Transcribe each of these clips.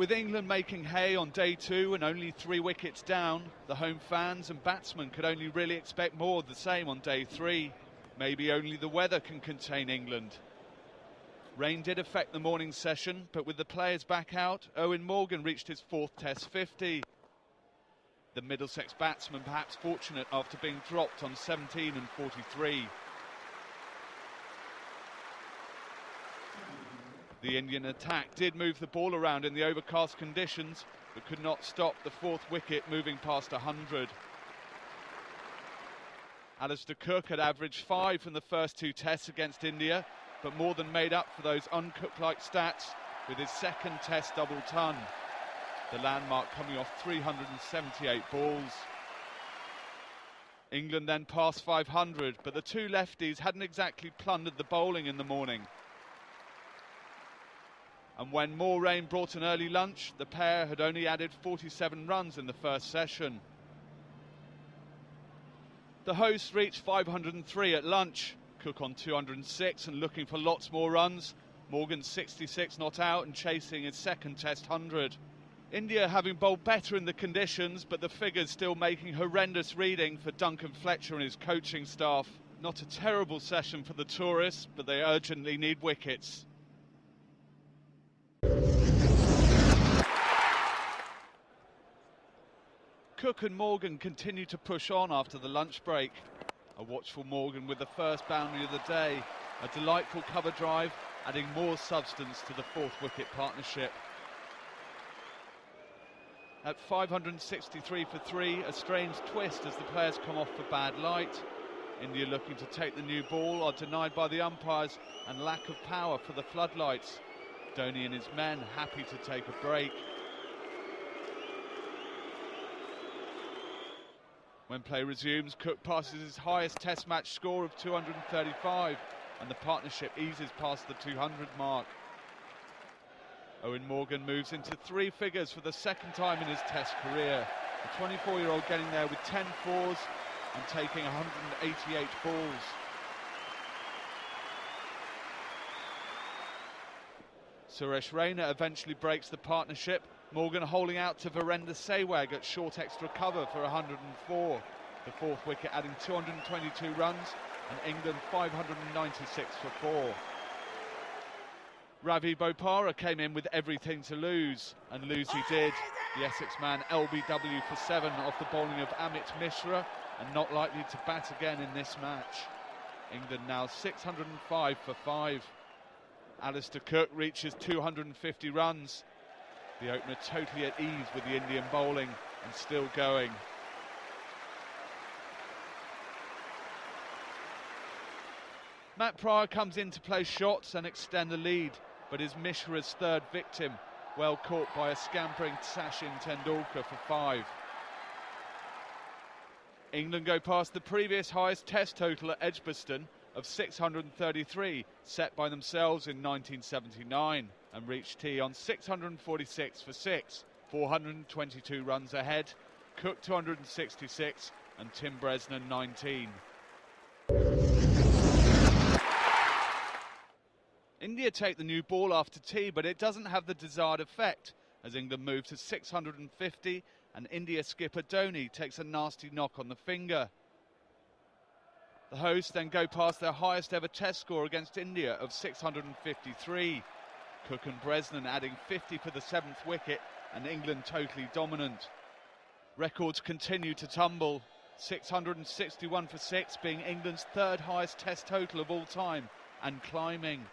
with England making hay on day 2 and only 3 wickets down, the home fans and batsmen could only really expect more of the same on day 3. Maybe only the weather can contain England. Rain did affect the morning session, but with the players back out, Eoin Morgan reached his 4th Test 50. The Middlesex batsman perhaps fortunate after being dropped on 17 and 43. The Indian attack did move the ball around in the overcast conditions, but could not stop the 4th wicket moving past 100. Alastair Cook had averaged 5 from the first 2 tests against India, but more than made up for those uncooked-like stats with his 2nd Test double ton. The landmark coming off 378 balls. England then passed 500, but the 2 lefties hadn't exactly plundered the bowling in the morning. And when more rain brought an early lunch, the pair had only added 47 runs in the first session. The hosts reached 503 at lunch. Cook on 206 and looking for lots more runs. Morgan 66 not out and chasing his 2nd Test 100. India having bowled better in the conditions, but the figures still making horrendous reading for Duncan Fletcher and his coaching staff. Not a terrible session for the tourists, but they urgently need wickets. Cook and Morgan continue to push on after the lunch break. A watchful Morgan with the first boundary of the day. A delightful cover drive, adding more substance to the 4th wicket partnership. At 563 for 3, a strange twist as the players come off for bad light. India looking to take the new ball are denied by the umpires and lack of power for the floodlights. Dhoni and his men happy to take a break. When play resumes, Cook passes his highest Test match score of 235 and the partnership eases past the 200 mark. Eoin Morgan moves into 3 figures for the 2nd time in his Test career. The 24-year-old getting there with 10 fours and taking 188 balls. Suresh Raina eventually breaks the partnership. Morgan holding out to Virender Sehwag at short extra cover for 104. The 4th wicket adding 222 runs and England 596 for 4. Ravi Bopara came in with everything to lose, and lose he did. The Essex man LBW for 7 off the bowling of Amit Mishra and not likely to bat again in this match. England now 605 for 5. Alastair Cook reaches 250 runs. The opener totally at ease with the Indian bowling and still going. Matt Pryor comes in to play shots and extend the lead, but is Mishra's 3rd victim, well caught by a scampering Sachin Tendulkar for 5. England go past the previous highest Test total at Edgbaston of 633, set by themselves in 1979, and reach tea on 646 for 6, 422 runs ahead, Cook 266 and Tim Bresnan 19. India take the new ball after tea, but it doesn't have the desired effect as England move to 650 and India skipper Dhoni takes a nasty knock on the finger. The hosts then go past their highest ever Test score against India of 653. Cook and Bresnan adding 50 for the 7th wicket and England totally dominant. Records continue to tumble. 661 for 6 being England's 3rd highest Test total of all time and climbing.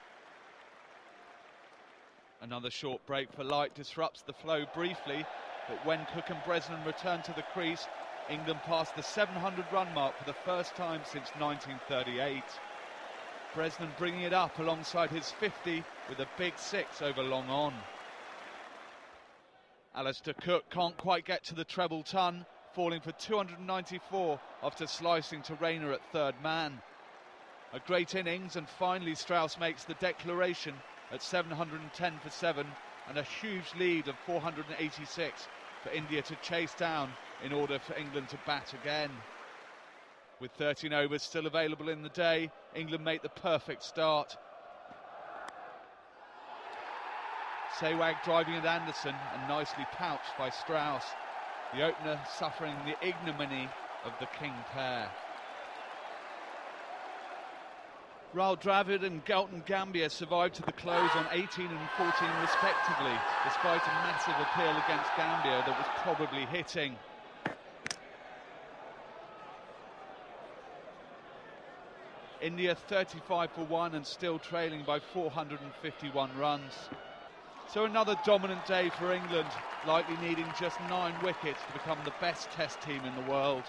Another short break for light disrupts the flow briefly, but when Cook and Bresnan return to the crease, England passed the 700-run mark for the first time since 1938. Bresnan bringing it up alongside his 50 with a big 6 over long on. Alastair Cook can't quite get to the treble ton, falling for 294 after slicing to Raina at 3rd man. A great innings, and finally Strauss makes the declaration at 710 for 7 and a huge lead of 486 for India to chase down in order for England to bat again. With 13 overs still available in the day, England make the perfect start. Sehwag driving at Anderson and nicely pouched by Strauss. The opener suffering the ignominy of the king pair. Rahul Dravid and Galton Gambia survived to the close on 18 and 14 respectively, despite a massive appeal against Gambia that was probably hitting. India 35 for 1 and still trailing by 451 runs. So another dominant day for England, likely needing just 9 wickets to become the best test team in the world.